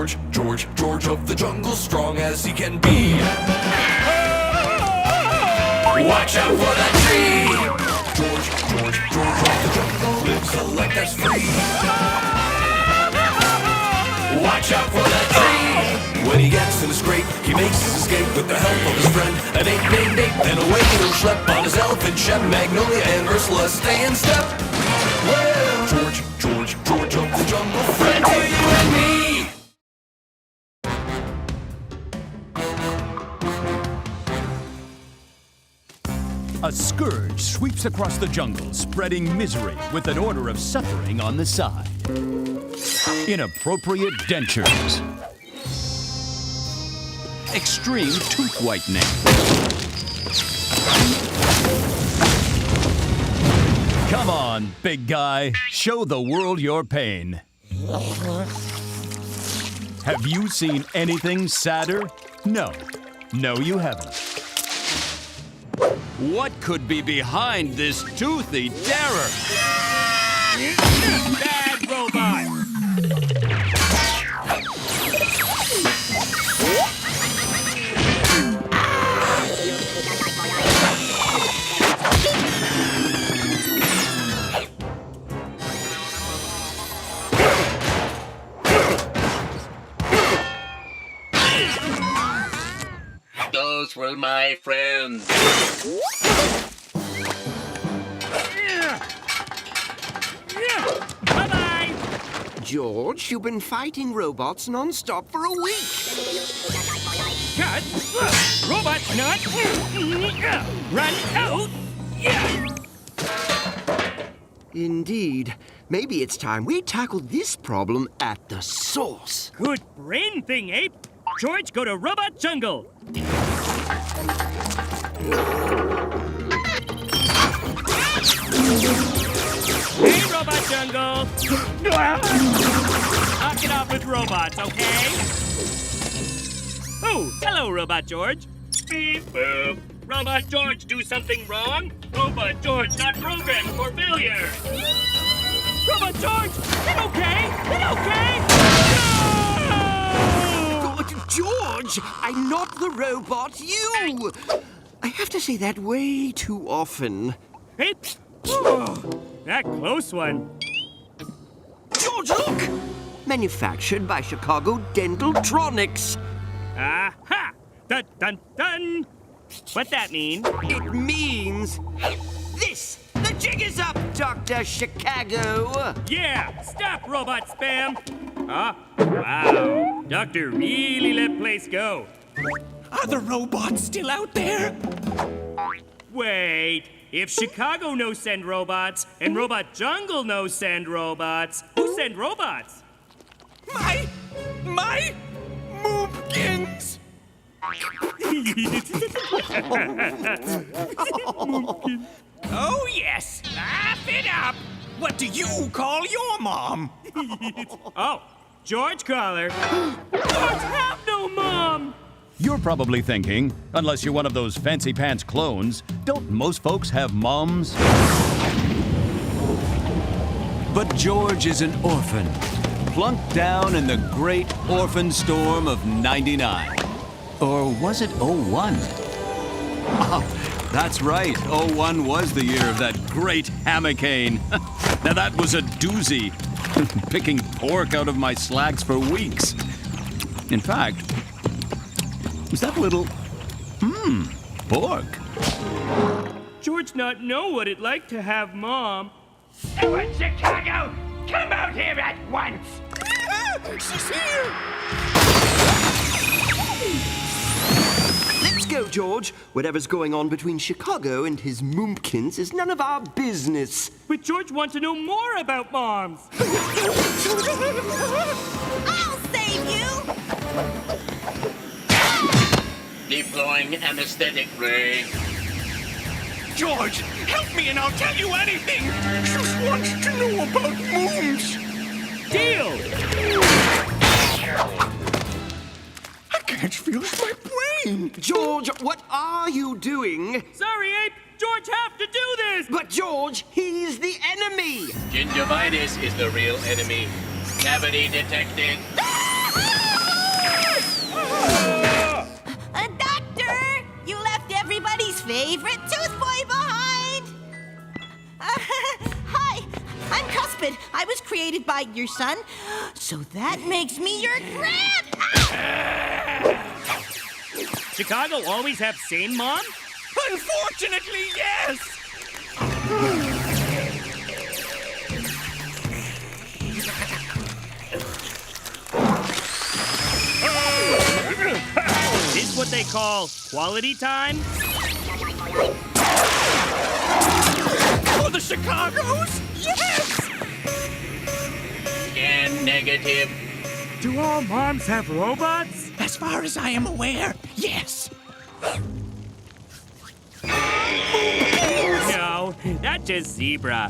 George of the jungle, strong as he can be. Watch out for that tree! George of the jungle lives a life that's free. Watch out for that tree! When he gets in a scrape, he makes his escape with the help of his friend, an ape named Ape. Then away he'll schlep on his elephant shep. Magnolia and Ursula stay in step. Well, George of the jungle, friend to you and me. A scourge sweeps across the jungle, spreading misery with an order of suffering on the side. Inappropriate dentures. Extreme tooth whitening. Come on, big guy. Show the world your pain. Have you seen anything sadder? No, you haven't. What could be behind this toothy terror? Bad robot! Those were my friends. Bye-bye! George, you've been fighting robots non-stop for a week. Cut! Robot nut! Run out! Indeed. Maybe it's time we tackle this problem at the source. Good brain thing, Ape! George, go to Robot Jungle! Hey, Robot Jungle! Knock it off with robots, okay? Oh, hello, Robot George. Beep boop. Robot George do something wrong? Robot George not programmed for failure. Robot George, it okay? It okay? No! George, I'm not the robot, you! I have to say that way too often. Hey, oh, that close one. George, look! Manufactured by Chicago Dentaltronics. Aha! Dun dun dun! What that mean? It means this! The jig is up, Dr. Chicago! Yeah! Stop, robot spam! Wow. Doctor really let place go. Are the robots still out there? Wait. If Chicago no send robots, and Robot Jungle no send robots, who send robots? My moopkins! Oh, yes. Laugh it up. What do you call your mom? Oh, George Caller. George have no mom! You're probably thinking, unless you're one of those fancy pants clones, don't most folks have moms? But George is an orphan, plunked down in the great orphan storm of '99. Or was it '01? Oh, that's right, '01 was the year of that great hammockane. Now that was a doozy, picking pork out of my slacks for weeks. In fact, was that little, pork? George not know what it like to have mom. Everyone, Chicago, come out here at once! She's here! Let's go, George. Whatever's going on between Chicago and his moompkins is none of our business. But George wants to know more about moms. I'll save you! Deploying anesthetic ray. George, help me and I'll tell you anything. Just wants to know about mooms. Deal! I can't feel my brain. George, what are you doing? Sorry, Ape. George have to do this. But George, he's the enemy. Gingivitis is the real enemy. Cavity detected. created by your son. So that makes me your grand. Chicago always have sane mom? Unfortunately, yes! This what they call quality time? For the Chicagos? Yes! And negative. Do all moms have robots? As far as I am aware, yes. No, that's just zebra.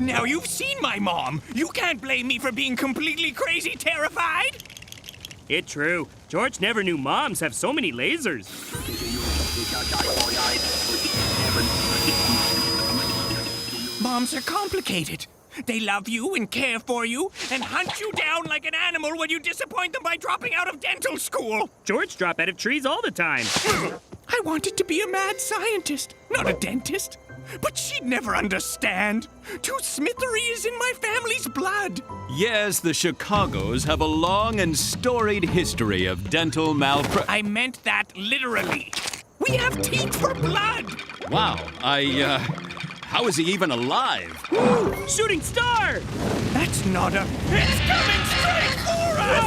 Now you've seen my mom. You can't blame me for being completely crazy terrified. It's true. George never knew moms have so many lasers. Moms are complicated. They love you and care for you and hunt you down like an animal when you disappoint them by dropping out of dental school. George drop out of trees all the time. I wanted to be a mad scientist, not a dentist. But she'd never understand. Tooth smithery is in my family's blood. Yes, the Chicagos have a long and storied history of dental I meant that literally. We have teeth for blood. Wow, how is he even alive? Ooh, shooting star! That's not a... It's coming straight for us!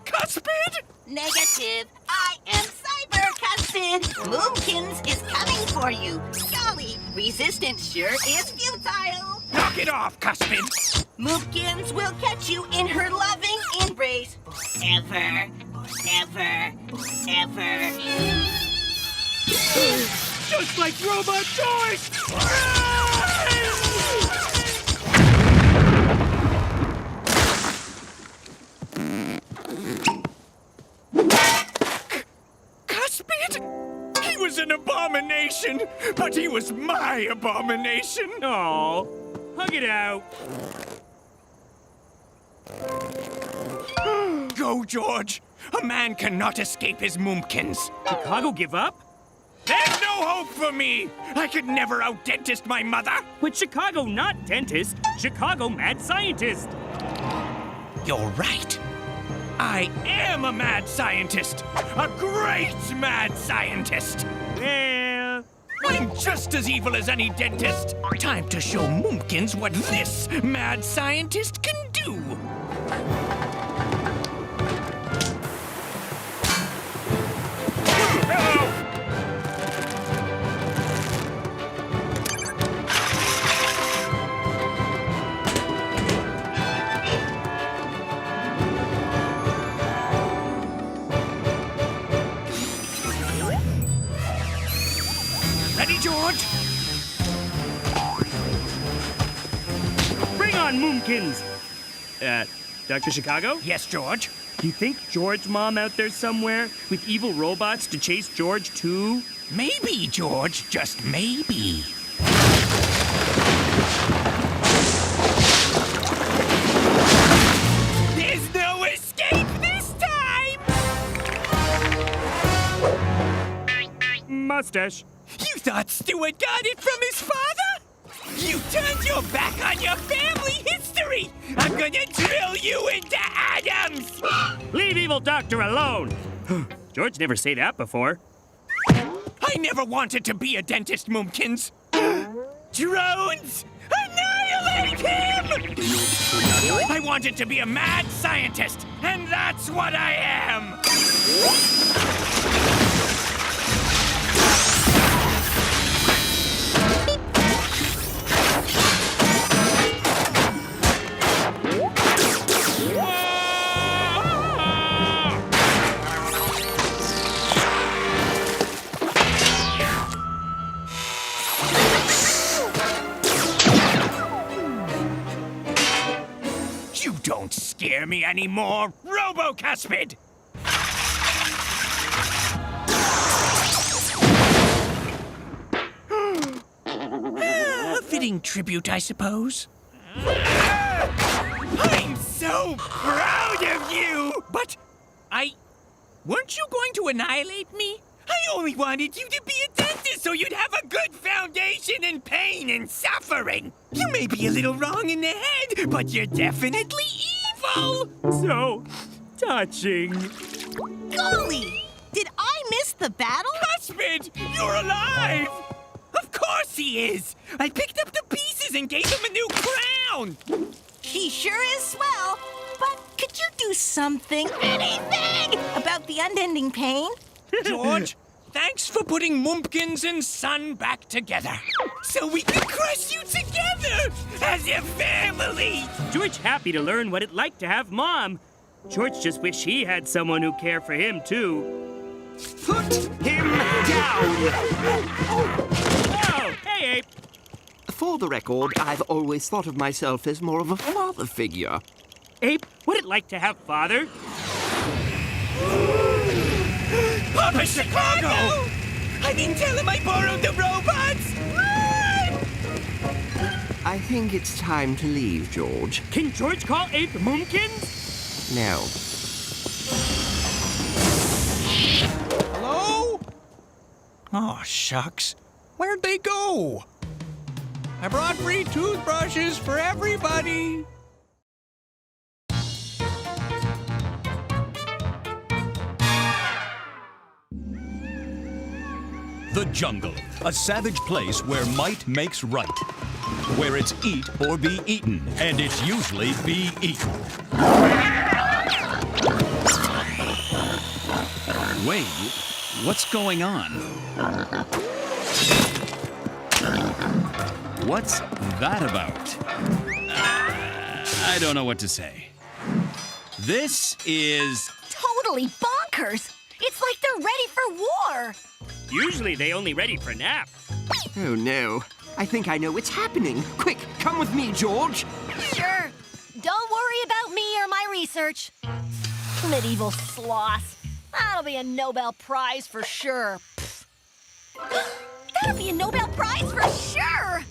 Cuspid? Negative. I am cyber-cuspid. Moomkins is coming for you. Golly, resistance sure is futile. Knock it off, Cuspid. Moomkins will catch you in her loving embrace. Ever, ever, ever. Just like Robot George! Cuspid? He was an abomination, but he was my abomination. Aw, hug it out. Go, George. A man cannot escape his Moomkins. Chicago give up? There's no hope for me. I could never out-dentist my mother. But Chicago not dentist, Chicago mad scientist. You're right. I am a mad scientist. A great mad scientist. Well, I'm just as evil as any dentist. Time to show Moomkins what this mad scientist can do. Ready, George? bring on Moomkins! Dr. Chicago? Yes, George. You think George mom out there somewhere with evil robots to chase George too? Maybe, George. Just maybe. There's no escape this time! Mustache. You thought Stuart got it from his father? You turned your back on your family history! I'm gonna drill you into atoms! Leave evil doctor alone! George never say that before. I never wanted to be a dentist, Moomkins. Drones! Annihilate him! I wanted to be a mad scientist, and that's what I am! You don't scare me anymore, Robo-Cuspid! A fitting tribute, I suppose. I'm so proud of you! But weren't you going to annihilate me? I only wanted you to be a dentist so you'd have a good foundation in pain and suffering. You may be a little wrong in the head, but you're definitely evil. So touching. Golly! Did I miss the battle? Husband, you're alive! Of course he is! I picked up the pieces and gave him a new crown! He sure is swell. But could you do something, anything, about the unending pain? George, thanks for putting Mumpkins and Son back together. So we can crush you together as a family! George happy to learn what it like to have Mom. George just wish he had someone who cared for him, too. Put him down! Oh, hey, Ape. For the record, I've always thought of myself as more of a father figure. Ape, what it like to have father? Papa Chicago! I didn't tell him I borrowed the robots! Run! I think it's time to leave, George. Can George call Ape Mumpkins? Now, Hello? Oh, shucks. Where'd they go? I brought free toothbrushes for everybody. The jungle, a savage place where might makes right. Where it's eat or be eaten, and it's usually be eaten. Wait, what's going on? What's that about? I don't know what to say. This is... Totally bonkers! It's like they're ready for war! Usually they only ready for nap. oh no. I think I know what's happening. Quick, come with me, George. Sure. Don't worry about me or my research. Medieval sloths. That'll be a Nobel Prize for sure. That'll be a Nobel Prize for sure!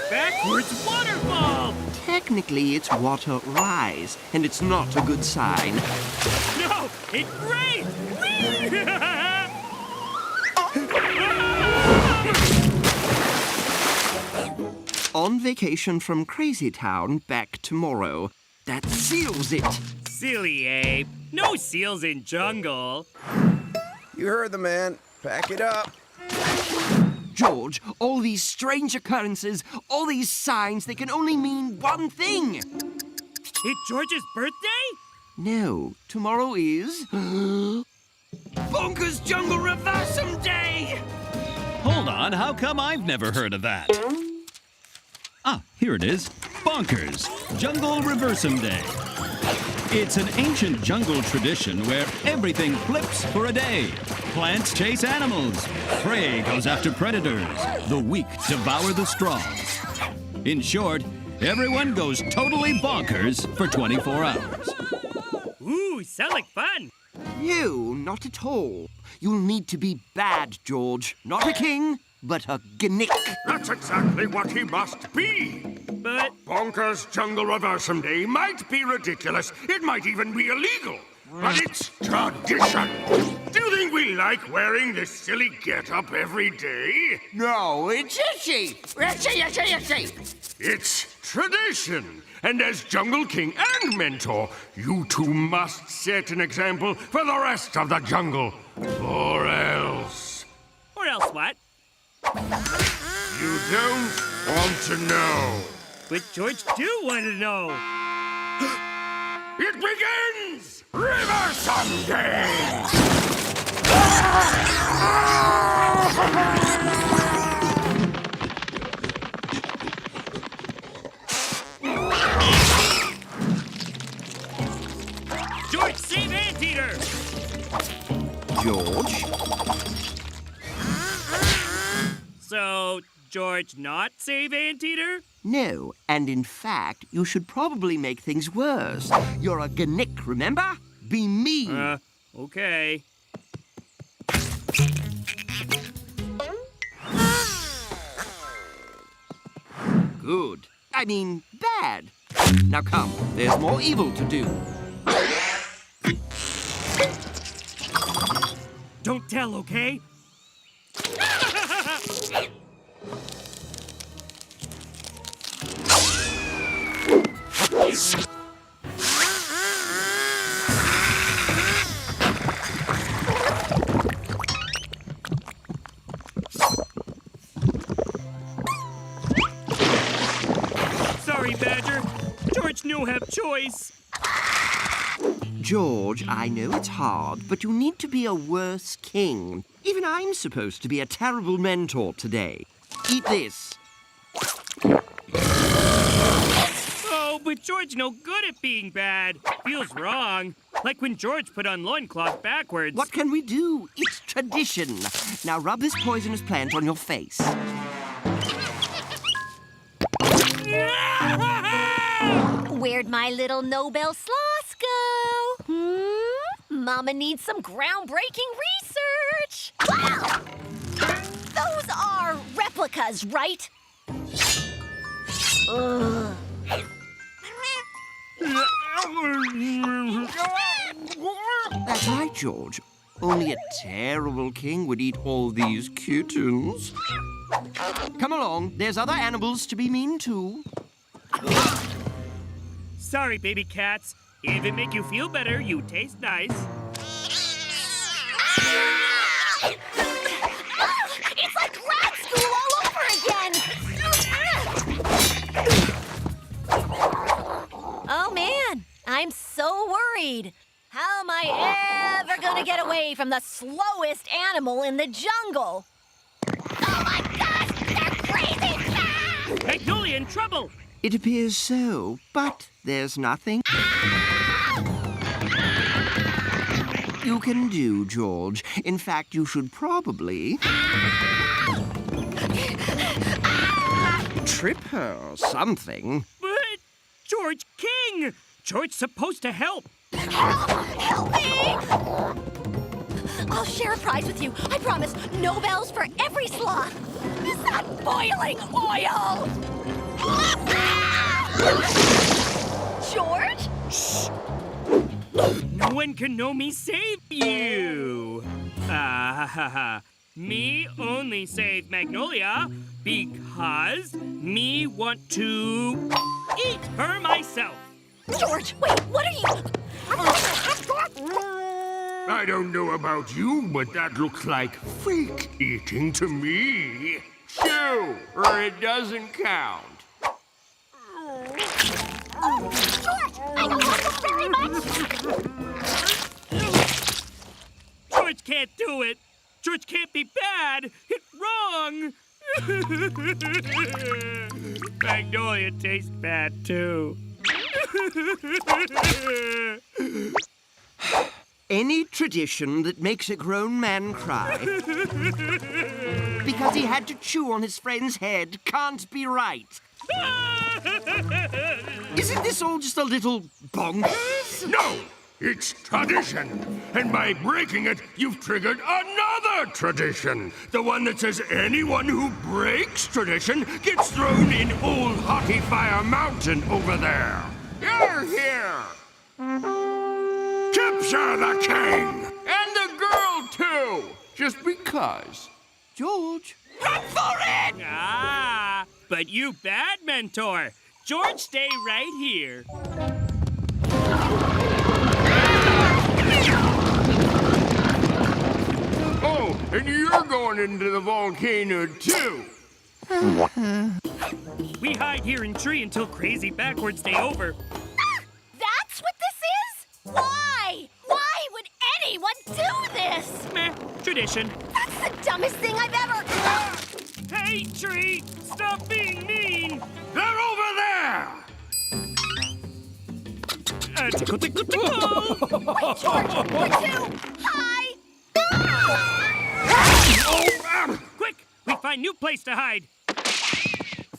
Backwards waterfall! Technically, it's water rise, and it's not a good sign. No, it rained! On vacation from Crazy Town, back tomorrow. That seals it. Silly Ape. No seals in jungle. You heard the man. Pack it up. George, all these strange occurrences, all these signs, they can only mean one thing. It's George's birthday? No, tomorrow is... Bonkers Jungle Reversum Day! Hold on, how come I've never heard of that? Ah, here it is. Bonkers, Jungle Reversum Day. It's an ancient jungle tradition where everything flips for a day. Plants chase animals. Prey goes after predators. The weak devour the strong. In short, everyone goes totally bonkers for 24 hours. Ooh, sound like fun. No, not at all. You'll need to be bad, George. Not a king, but a gnick. That's exactly what he must be. But Bonkers Jungle Reversum Day might be ridiculous. It might even be illegal. But it's tradition. Do you think we like wearing this silly get-up every day? No, it's itchy. It's tradition. And as Jungle King and Mentor, you two must set an example for the rest of the jungle. Or else... Or else what? You don't want to know. But George do want to know. It begins! Reversum Day! George, save Anteater! George? So, George not save Anteater? No, and in fact, you should probably make things worse. You're a gnick, remember? Be mean. Okay. Good. I mean, bad. Now come, there's more evil to do. Don't tell, okay? Sorry, Badger. George no have choice. George, I know it's hard, but you need to be a worse king. Even I'm supposed to be a terrible mentor today. Eat this. Oh, but George no good at being bad. Feels wrong. Like when George put on loincloth backwards. What can we do? It's tradition. Now rub this poisonous plant on your face. Where'd my little Nobel sloths go? Mama needs some groundbreaking research. Wow! Those are replicas, right? Ugh. That's right, George. Only a terrible king would eat all these kittens. Come along, there's other animals to be mean to. Sorry, baby cats. If it make you feel better, you taste nice. It's like grad school all over again! Oh, man. I'm so worried. How am I ever gonna get away from the slowest animal in the jungle? Oh, my gosh! They're crazy fast! Magnolia in trouble! It appears so, but there's nothing you can do, George. In fact, you should probably trip her or something. But George King! George's supposed to help. Help me! I'll share a prize with you. I promise. No bells for every sloth. Is that boiling oil? George? Shh. No one can know me save you. Me only save Magnolia because me want to eat her myself. George, wait, what are you... I don't know about you, but that looks like fake eating to me. Chew, or it doesn't count. Oh, George, I don't want you very much. George can't do it. George can't be bad. It's wrong. Magnolia tastes bad, too. Any tradition that makes a grown man cry because he had to chew on his friend's head can't be right. Isn't this all just a little bonkers? No! It's tradition! And by breaking it, you've triggered another tradition! The one that says anyone who breaks tradition gets thrown in Old Hottie Fire Mountain over there! You're here! Capture the king! And the girl, too! Just because. George? Run for it! Ah, but you bad mentor. George, stay right here. Oh, and you're going into the volcano, too! We hide here in tree until crazy backwards day over. That's what this is? Why? Why would anyone do this? Meh, tradition. That's the dumbest thing I've ever... Hey, tree, stop being mean. They're over there! Tickle, tickle, tickle. Wait, George, we're too high. Quick, we find new place to hide.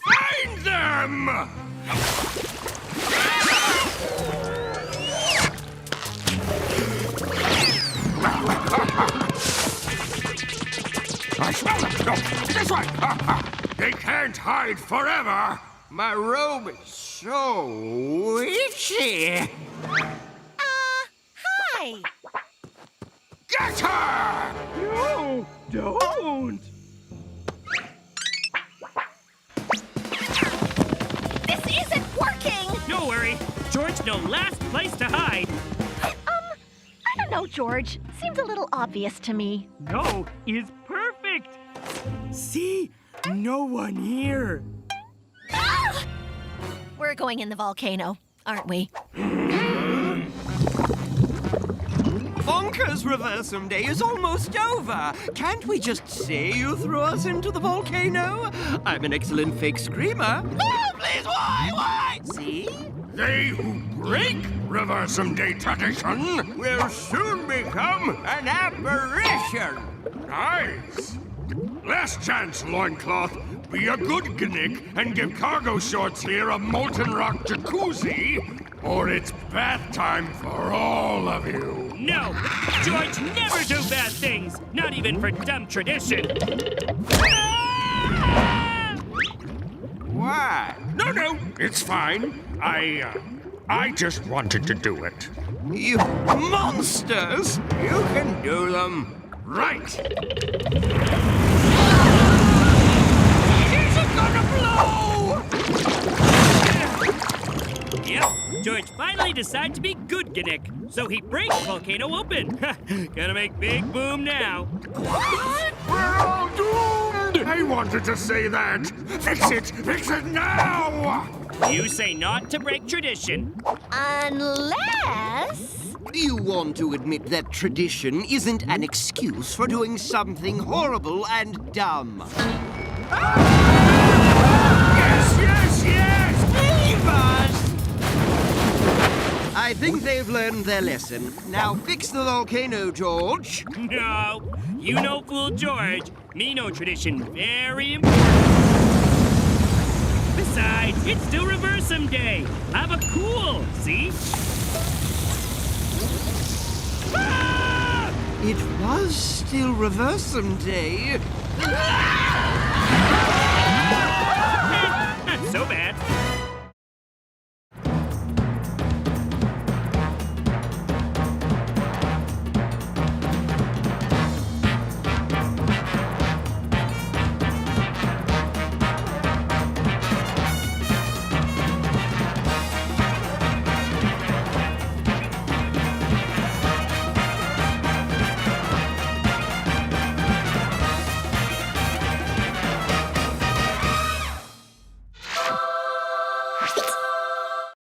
Find them! I smell them! No, this way! They can't hide forever! My robe is so itchy. Hi. Get her! Don't! This isn't working! Don't worry. George no last place to hide. I don't know, George. Seems a little obvious to me. No is perfect. See? No one here. Ah! We're going in the volcano, aren't we? Bonkers Reversum Day is almost over. Can't we just say you threw us into the volcano? I'm an excellent fake screamer. No, please, why? See? They who break Reversum Day tradition will soon become an apparition. Nice. Last chance, loincloth. Be a good gnick and give cargo shorts here a molten rock jacuzzi, or it's bath time for all of you. No! George never do bad things! Not even for dumb tradition! Why? No, it's fine. I just wanted to do it. You monsters! You can do them. Right. Is it gonna blow? Yep, George finally decided to be good Gnick, so he breaks volcano open. Gonna make big boom now. What? We're all doomed! I wanted to say that. Fix it now! You say not to break tradition. Unless... You want to admit that tradition isn't an excuse for doing something horrible and dumb. Yes! Leave us! I think they've learned their lesson. Now fix the volcano, George. No, you no fool George. Me no tradition very important. Besides, it's still Reversum Day. Have a cool, see? Ah! It was still Reversum Day. Not so bad.